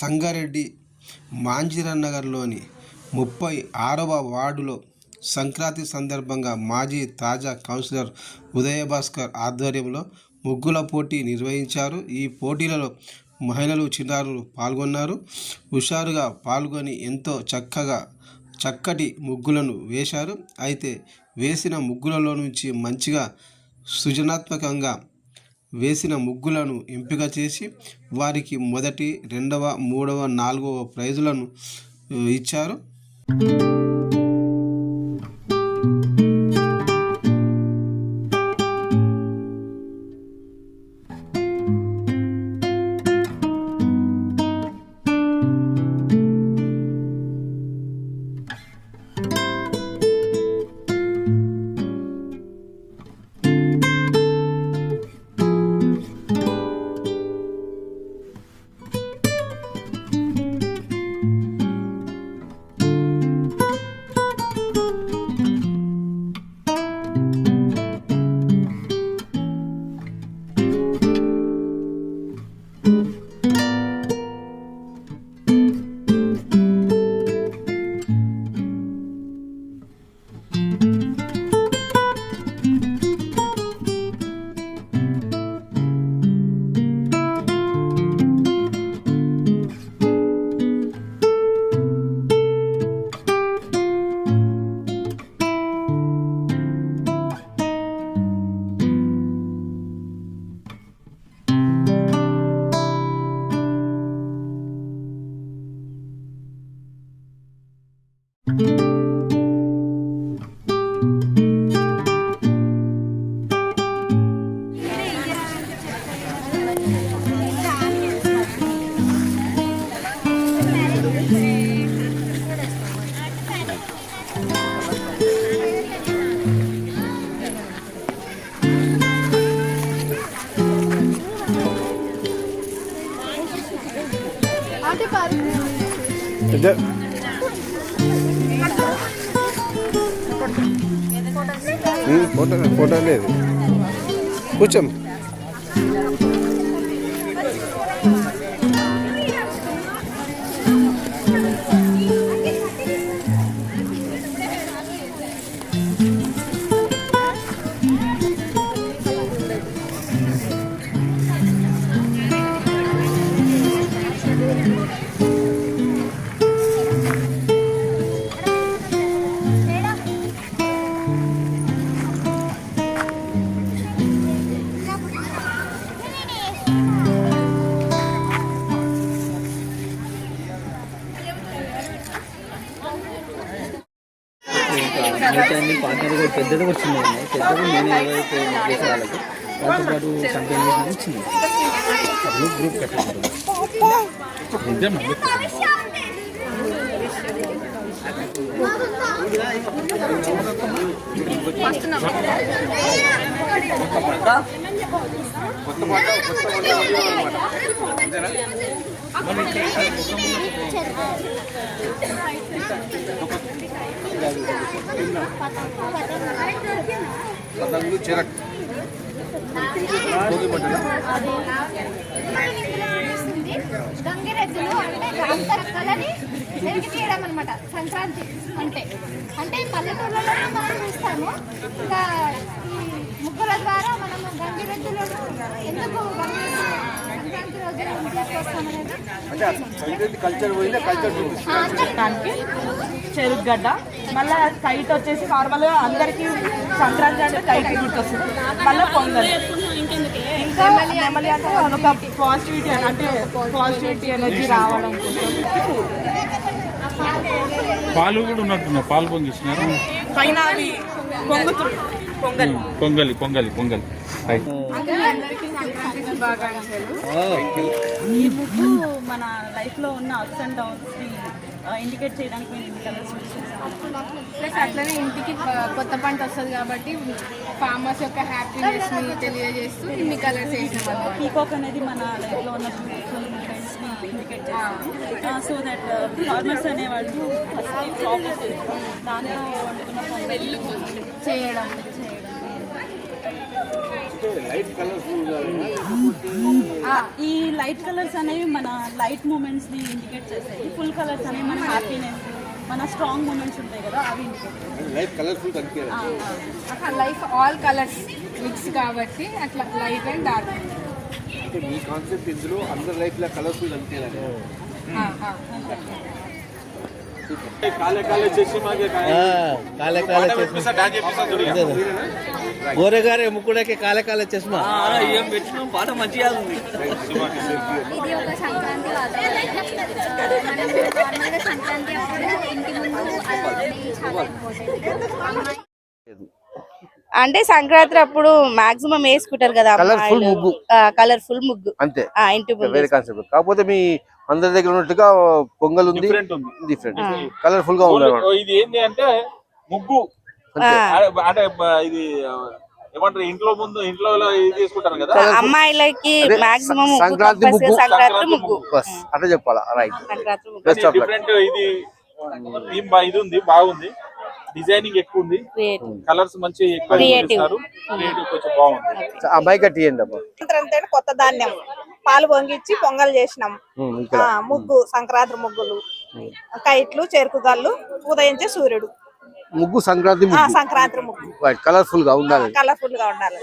సంగారెడ్డి మాంజిరానగర్లోని 36వ వార్డులో సంక్రాంతి సందర్భంగా మాజీ తాజా కౌన్సిలర్ ఉదయభాస్కర్ ఆధ్వర్యంలో ముగ్గుల పోటీ నిర్వహించారు. ఈ పోటీలలో మహిళలు, చిన్నారులు పాల్గొన్నారు. హుషారుగా పాల్గొని ఎంతో చక్కటి ముగ్గులను వేశారు. అయితే వేసిన ముగ్గులలో నుంచి మంచిగా సృజనాత్మకంగా వేసిన ముగ్గులను ఎంపిక చేసి వారికి మొదటి, రెండవ, మూడవ, నాలుగవ ప్రైజులను ఇచ్చారు. ఫోటో లేదు కూర్చోం. పార్ట్నర్ కూడా పెద్దది వచ్చింది. పెద్దది నేను ఏవైతే చేసే వాళ్ళకి వాళ్ళతో పాటు కంపెనీ వచ్చింది గ్రూప్ కట్టారు. గంగిరెద్దులు అంటే కళని వెలికి తీయడం అనమాట. సంక్రాంతి అంటే పల్లెటూళ్ళలో మనం చూస్తాము. ఇంకా ఈ ముగ్గుల ద్వారా మనము గంగిరెద్దులను ఎందుకు సంక్రాంతి రోజు చెరుగడ్డ, మళ్ళీ కైట్ వచ్చేసి నార్మల్గా అందరికీ సంక్రాంతి అంటే కైట్ గుర్తొస్తుంది. మళ్ళీ పొంగల్, ఇంకా నెమలి అంటే ఒక పాజిటివిటీ ఎనర్జీ రావడం కోసం. పాలు కూడా ఉన్నట్టున్నా, పాలు పొంగిస్తున్నారు పైన అవి పొంగుతుంది. పొంగలి పొంగలి పొంగలి అందరికీ సంక్రాంతి శుభాకాంక్షలు. ఈ ముగ్గు మన లైఫ్లో ఉన్న అప్స్ అండ్ డౌన్స్ ఇండికేట్ చేయడానికి మేము ఇన్ని కలర్స్ యూజ్ చేస్తాము. ప్లస్ అట్లనే ఇంటికి కొత్త పంట వస్తుంది కాబట్టి ఫార్మర్స్ యొక్క హ్యాపీనెస్ని తెలియజేస్తూ ఇన్ని కలర్స్ వేసినాం. పీకాక్ అనేది మన లైఫ్లో ఉన్న బ్యూటిఫుల్ మూమెంట్స్ని ఇండికేట్ చేస్తాము. సో దట్ ఫార్మర్స్ అనేవాళ్ళు ఫస్ట్ క్రాప్ దాంట్లో వండుకున్న చేయడం ఈ లైట్ కలర్స్ అనేవి మన లైట్ మూమెంట్స్ ని ఇండికేట్ చేస్తాయి. ఫుల్ కలర్స్ అనేవి మన హ్యాపీనెస్, మన స్ట్రాంగ్ మూమెంట్స్ ఉంటాయి కదా, అవి indicate. Life all colours mix కాబట్టి అట్లా light and dark. Me concept ఇందులో అందరి లైఫ్ లో కలర్ఫుల్ అనిపించాలి. काले काले चश्मा के काले काले चश्मा गोरे गारे मुकुड़े काले काले चश्मा ఏం పెట్టినాం పాట మంచిగా ఉంది. ఇది ఒక సంక్రాంతి వాతావరణం. నార్మల్గా సంక్రాంతి అప్పుడు ఇంటి ముందు చాలా ఇంపార్టెంట్. అంటే సంక్రాంతి అప్పుడు మాక్సిమం వేసుకుంటారు కదా కలర్ఫుల్ ముగ్గు, కలర్ఫుల్ ముగ్గు అంతే ఇంటి ముందు. వేరే కాన్సెప్ట్. కాకపోతే మీ అందరి దగ్గర ఉన్నట్టుగా పొంగల్ ఉంది, డిఫరెంట్ కలర్ఫుల్ గా ఉంది. ఇది ఏంటి అంటే ముగ్గు అంటే ఇది ఏమంటారు, ఇంట్లో ముందు ఇంట్లో ఇది తీసుకుంటారు కదా అమ్మాయిలకి మాక్సిమం సంక్రాంతి ముగ్గు, సంక్రాంతి ముగ్గు బస్ అట్లా చెప్పాలా. రైట్, సంక్రాంతి ముగ్గు బెస్ట్ ఆఫ్ లక్. డిఫరెంట్ ఇది ఇది ఉంది, బాగుంది, డిజైనింగ్ ఎక్కువ ఉంది, కలర్స్ మంచి ఎక్కువ ఇస్తారు, క్రియేటివ్ కొంచెం బాగుంది. అమ్మాయి కట్టియండి అమ్మా. సంక్రాంతి అంటే కొత్త ధాన్యం పాలు పొంగిచ్చి పొంగల్ చేసినాం. ముగ్గు సంక్రాంతి ముగ్గులు, కైట్లు, చెరుకుగళ్ళు, ఉదయించే సూర్యుడు. ముగ్గు సంక్రాంతి ముగ్గు, సంక్రాంతి ముగ్గు కలర్ఫుల్ గా ఉండాలి, కలర్ఫుల్ గా ఉండాలి.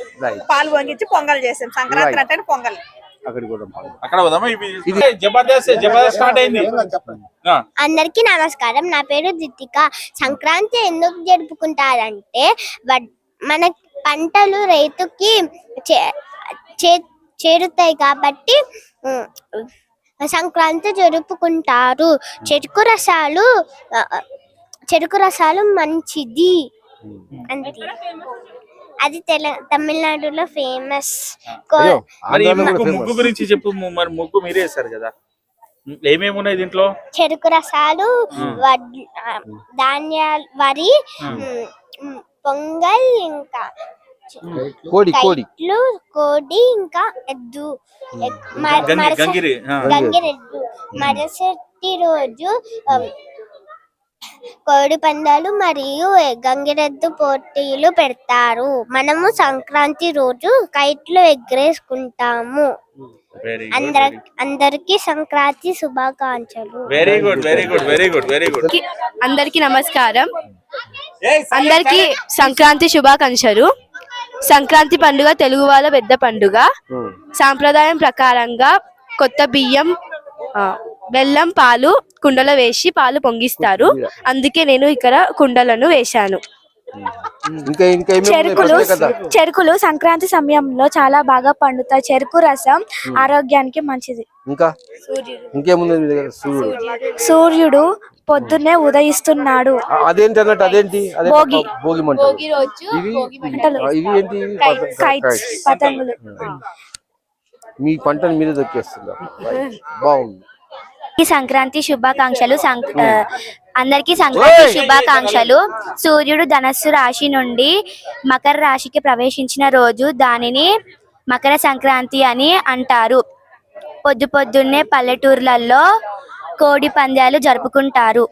పాలు పొంగిచ్చి పొంగల్ చేసాం. సంక్రాంతి అంటే పొంగల్. అక్కడ జబర్దస్త్ స్టార్ట్ అయింది. అందరికీ నమస్కారం. నా పేరు దితిక. సంక్రాంతి ఎందుకు జరుపుకుంటారంటే మన పంటలు రైతుకి చేరుతాయి కాబట్టి సంక్రాంతి జరుపుకుంటారు. చెరుకు రసాలు మంచిది అంతే. అది తమిళనాడులో ఫేమస్. ముగ్గు గురించి చెప్పు. మరి ముగ్గు మీరే వేస్తారు కదా, ఏమేమి ఉన్నాయి దీంట్లో? చెరుకు రసాలు, ధాన్యాలు, వరి, పొంగల్, ఇంకా కోడి, ఇంకా ఎద్దు, గంగిరెద్దు. మరుసటి రోజు కోడి పందాలు మరియు గంగిరెద్దు పోటీలు పెడతారు. మనము సంక్రాంతి రోజు కైట్లు ఎగరేసుకుంటాము. అందరికి సంక్రాంతి శుభాకాంక్షలు. Very good, very good, very good, very good. అందరికి నమస్కారం. అందరికి సంక్రాంతి శుభాకాంక్షలు. సంక్రాంతి పండుగ తెలుగు వాళ్ళ పెద్ద పండుగ. సాంప్రదాయం ప్రకారంగా కొత్త బియ్యం, బెల్లం, పాలు కుండలో వేసి పాలు పొంగిస్తారు. అందుకే నేను ఇక్కడ కుండలను వేశాను. చెరుకులు సంక్రాంతి సమయంలో చాలా బాగా పండుతాయి. చెరుకు రసం ఆరోగ్యానికి మంచిది. సూర్యుడు పొద్దున్నే ఉదయిస్తున్నాడు. అదేంటి పతంగులు. మీ పంటను మీరే దొక్కేస్తున్నారు. బాగుంది. సంక్రాంతి శుభాకాంక్షలు. అందరికీ సంక్రాంతి శుభాకాంక్షలు. సూర్యుడు ధనస్సు రాశి నుండి మకర రాశికి ప్రవేశించిన రోజు దానిని మకర సంక్రాంతి అని అంటారు. పొద్దున్నే పల్లెటూర్లలో కోడి పందాలు జరుపుకుంటారు.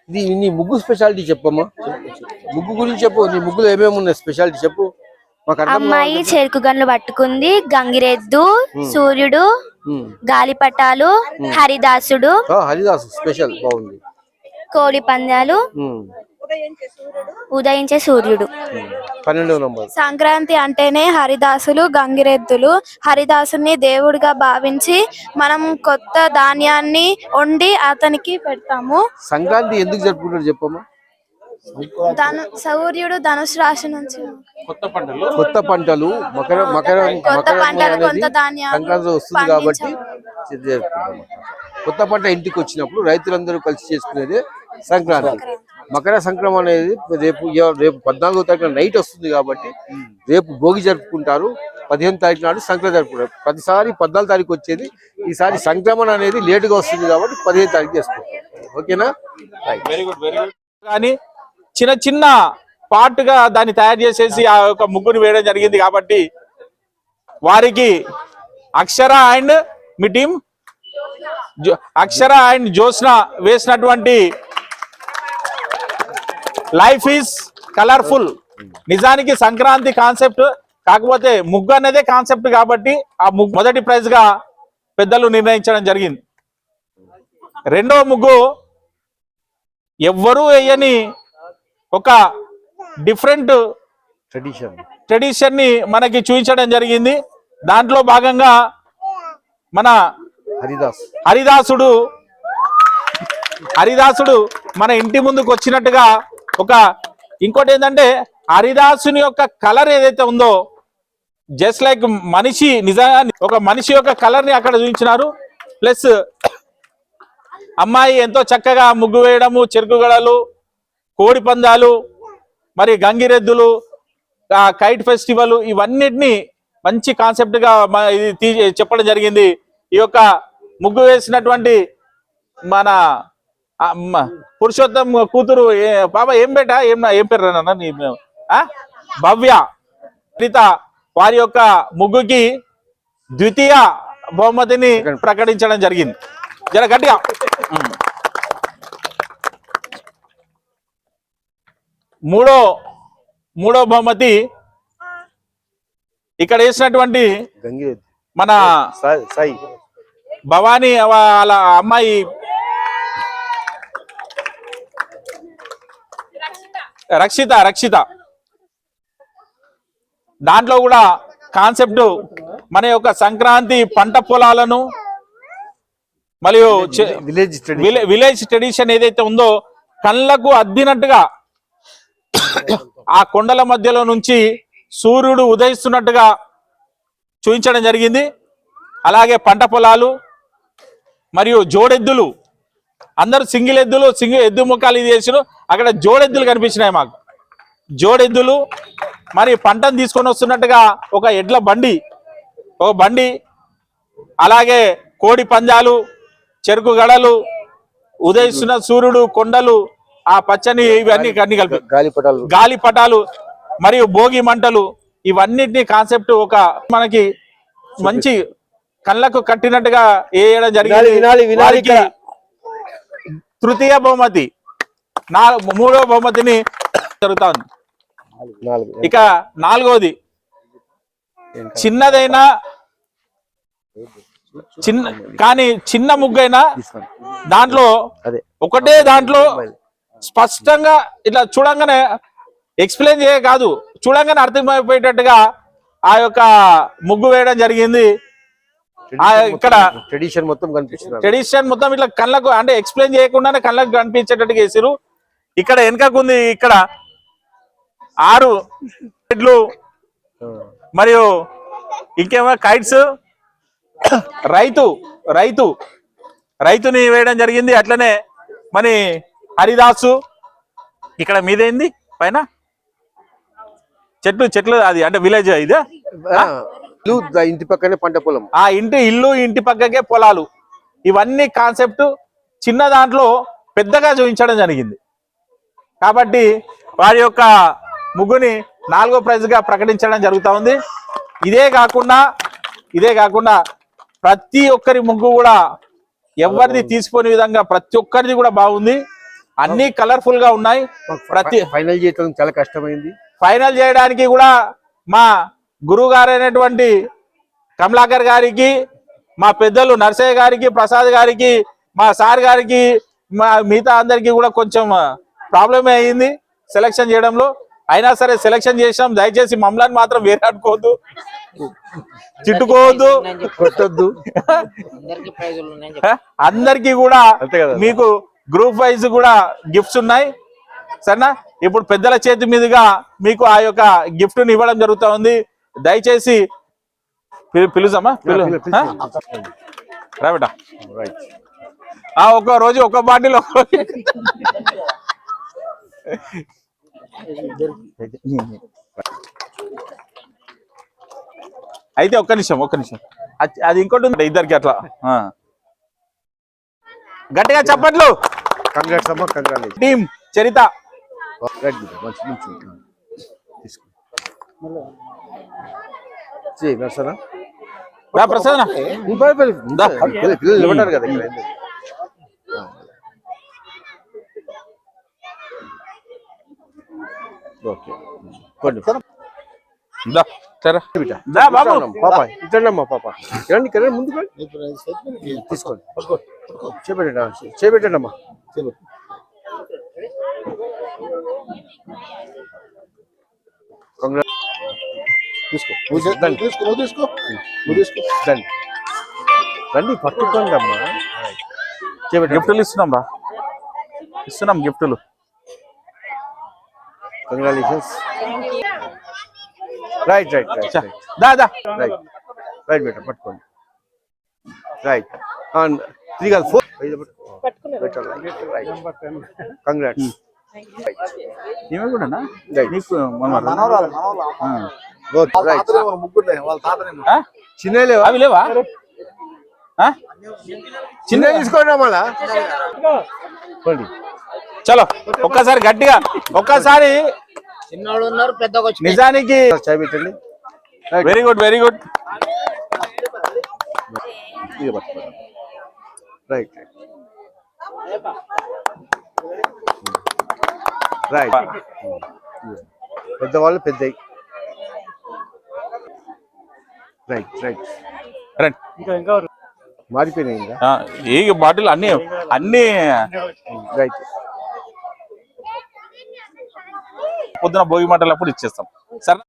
ఇది నీ ముగ్గు స్పెషాలిటీ చెప్పమ్మా. ముగ్గు గురించి చెప్పు. నీ ముగ్గులో ఏమేమి ఉన్నాయి స్పెషాలిటీ చెప్పు. అమ్మాయి చెరుకు గన్లు పట్టుకుంది, గంగిరెద్దు, సూర్యుడు, గాలిపటాలు, హరిదాసుడు, స్పెషల్ బాగుంది, కోడి పందాలు, ఉదయించే సూర్యుడు. 12వ నంబర్. సంక్రాంతి అంటేనే హరిదాసులు, గంగిరెద్దులు. హరిదాసుని దేవుడిగా భావించి మనం కొత్త ధాన్యాన్ని వండి అతనికి పెడతాము. సంక్రాంతి ఎందుకు జరుపుకుంటారు చెప్పమ్మా. సూర్యుడు ధనుసు రాశి నుంచి కొత్త పంటలు సంక్రాంతి వస్తుంది కాబట్టి కొత్త పంట ఇంటికి వచ్చినప్పుడు రైతులందరూ కలిసి చేసుకునేది సంక్రాంతి. మకర సంక్రమణ అనేది రేపు 14వ తారీఖున నైట్ వస్తుంది కాబట్టి రేపు భోగి జరుపుకుంటారు. 15వ తారీఖు నాడు సంక్రాంతి జరుపుకుంటారు. ప్రతిసారి 14వ తారీఖు వచ్చేది, ఈసారి సంక్రమణ అనేది లేటుగా వస్తుంది కాబట్టి 15వ తారీఖు చేసుకుంటారు. ఓకేనా? Very good, very good. కానీ చిన్న చిన్న పార్ట్ గా దాన్ని తయారు చేసేసి ఆ యొక్క ముగ్గుని వేయడం జరిగింది కాబట్టి వారికి అక్షర అండ్ మీ టీం అక్షర అండ్ జ్యోత్స్న వేసినటువంటి లైఫ్ ఈజ్ కలర్ఫుల్. నిజానికి సంక్రాంతి కాన్సెప్ట్ కాకపోతే ముగ్గు అనేదే కాన్సెప్ట్ కాబట్టి ఆ ముగ్గు మొదటి ప్రైజ్ గా పెద్దలు నిర్ణయించడం జరిగింది. రెండవ ముగ్గు ఎవ్వరూ వేయని ఒక డిఫరెంట్ ట్రెడిషన్ ని మనకి చూపించడం జరిగింది. దాంట్లో భాగంగా మన హరిదాసుడు మన ఇంటి ముందుకు వచ్చినట్టుగా ఒక ఇంకోటి ఏంటంటే హరిదాసుని యొక్క కలర్ ఏదైతే ఉందో జస్ట్ లైక్ మనిషి నిజంగా ఒక మనిషి యొక్క కలర్ ని అక్కడ చూపించినారు. ప్లస్ అమ్మాయి ఎంతో చక్కగా ముగ్గు వేయడము, చెరుకు గడలు, కోడి పందాలు, మరి గంగిరెద్దులు, కైట్ ఫెస్టివల్, ఇవన్నిటిని మంచి కాన్సెప్ట్ గా ఇది చెప్పడం జరిగింది. ఈ యొక్క ముగ్గు వేసినటువంటి మన పురుషోత్తం కూతురు బాబా ఏం బేట ఏం పేరు నాన్న భవ్య వారి యొక్క ముగ్గుకి ద్వితీయ బహుమతిని ప్రకటించడం జరిగింది. జర గట్టిగా. మూడో బహుమతి ఇక్కడ వేసినటువంటి మన భవానీ వాళ్ళ అమ్మాయి రక్షిత దాంట్లో కూడా కాన్సెప్ట్ మన యొక్క సంక్రాంతి పంట పొలాలను మరియు విలేజ్ ట్రెడిషన్ ఏదైతే ఉందో కళ్ళకు అద్దినట్టుగా ఆ కొండల మధ్యలో నుంచి సూర్యుడు ఉదయిస్తున్నట్టుగా చూపించడం జరిగింది. అలాగే పంట పొలాలు మరియు జోడెద్దులు, అందరూ సింగిల్ ఎద్దు ముఖాలు ఇది చేసారు. అక్కడ జోడెద్దులు కనిపించినాయి మాకు. జోడెద్దులు మరి పంటను తీసుకొని వస్తున్నట్టుగా ఒక ఎడ్ల బండి, అలాగే కోడి పందాలు, చెరుకు గడలు, ఉదయిస్తున్న సూర్యుడు, కొండలు, ఆ పచ్చని ఇవన్నీ కలిపి గాలిపటాలు మరియు భోగి మంటలు, ఇవన్నిటిని కాన్సెప్ట్ ఒక మనకి మంచి కళ్ళకు కట్టినట్టుగా వేయడం జరిగింది. తృతీయ బహుమతి, మూడవ బహుమతిని జరుగుతుంది. ఇక నాలుగవది చిన్నదైనా కానీ చిన్న ముగ్గైనా దాంట్లో దాంట్లో స్పష్టంగా ఇట్లా చూడంగానే ఎక్స్ప్లెయిన్ కాదు, చూడంగానే అర్థమైపోయేటట్టుగా ఆ యొక్క ముగ్గు వేయడం జరిగింది. ఇక్కడ ట్రెడిషన్ మొత్తం ఇట్లా కళ్ళకు అంటే ఎక్స్ప్లెయిన్ చేయకుండానే కళ్ళకు కనిపించేటట్టుగా వేసారు. ఇక్కడ వెనకకుంది, ఇక్కడ 6 హెడ్లు మరియు ఇంకేమో కైట్స్, రైతుని వేయడం జరిగింది. అట్లనే మరి హరిదాసు ఇక్కడ మీదేంది పైన చెట్లు అది అంటే విలేజ్ ఇదే ఇంటి పక్కనే పంట పొలం, ఆ ఇంటి పక్కకే పొలాలు, ఇవన్నీ కాన్సెప్ట్ చిన్న దాంట్లో పెద్దగా చూపించడం జరిగింది. కాబట్టి వారి యొక్క ముగ్గుని 4వ ప్రైజ్ గా ప్రకటించడం జరుగుతూ ఉంది. ఇదే కాకుండా ప్రతి ఒక్కరి ముగ్గు కూడా ఎవరిది తీసుకునే విధంగా ప్రతి ఒక్కరిది కూడా బాగుంది. అన్ని కలర్ఫుల్ గా ఉన్నాయి. ఫైనల్ చేయడం చాలా కష్టమైంది. ఫైనల్ చేయడానికి కూడా మా గురువు గారు అయినటువంటి కమలాకర్ గారికి, మా పెద్దలు నర్సయ్య గారికి, ప్రసాద్ గారికి, మా సార్ గారికి, మా మిగతా అందరికి కూడా కొంచెం ప్రాబ్లమే అయింది సెలక్షన్ చేయడంలో. అయినా సరే సెలక్షన్ చేసాం. దయచేసి మమ్మల్ని మాత్రం వేరాడుకోవద్దు, తిట్టుకోవద్దు, కొట్టద్దు. అందరికి కూడా మీకు గ్రూప్ వైజ్ కూడా గిఫ్ట్స్ ఉన్నాయి సరేనా. ఇప్పుడు పెద్దల చేతి మీదుగా మీకు ఆ యొక్క గిఫ్ట్ ని ఇవ్వడం జరుగుతూ ఉంది. దయచేసి పిలుజమ్మా, రాబేటా. ఒక్క రోజు ఒక్క బాటిల్ అయితే ఒక్క నిమిషం అది ఇంకోటి ఉంది ఇద్దరికి అట్లా గట్టిగా చెప్పట్లు. టీం చరిత ప్రసాద్ పిల్లలు కదా ఓకే సరే బిడ్డ దా బాబు పాప ఇట్లమ్మా పాప రండి ఇక్కడ ముందుకు తీసుకోండి చేపెట్టండి అమ్మా తీసుకో రండి పట్టుకోండి అమ్మా గిఫ్ట్లు ఇస్తున్నాం రా ఇస్తున్నాం గిఫ్ట్లు కంగ్రాచులేషన్స్ రైట్ దా దా రైట్ బేట పట్టుకోండి రైట్ అండ్ 3 కాదు 4 కంగ్రాట్స్ ఈమె కూడానా రైట్ నీకు చిన్న లేవా అవి లేవా చిన్న తీసుకోండి మళ్ళా చలో ఒక్కసారి గట్టిగా ఒక్కసారి నిజానికి చాయ్ పెట్టండి వెరీ గుడ్ రైట్ రైట్ పెద్దవాళ్ళు పెద్దయి రైట్ మారిపోయినాయి ఇంకా ఈ బాటిల్ అన్ని రైట్ పొద్దున భోగి మంటలప్పుడు ఇచ్చేస్తాం సరే.